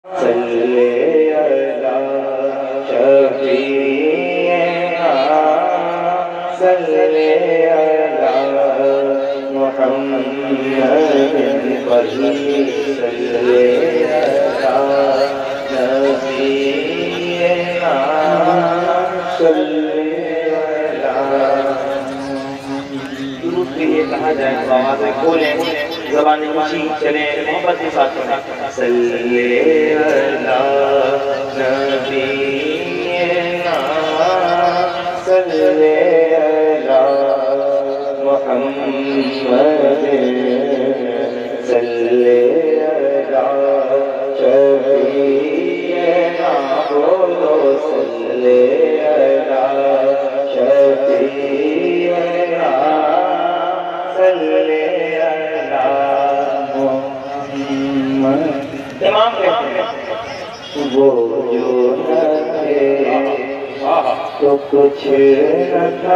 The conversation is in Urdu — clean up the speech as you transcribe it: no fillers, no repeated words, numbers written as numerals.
صلی علی شفیعنا صلی علی محمد صلی علی نبینا صلی درود کے لیے کہا جائے تو آوازیں کھولیں، زبانیں خوشی چلیں، محبت کے ساتھ پڑھیں۔ صلی علی نبینا صلی علی محمد صلی علی شفیعنا بولو صلی علی شفیعنا صلی علی محمد۔ امام کہتے ہیں وہ جو نہ تھے تو کچھ نہ تھا۔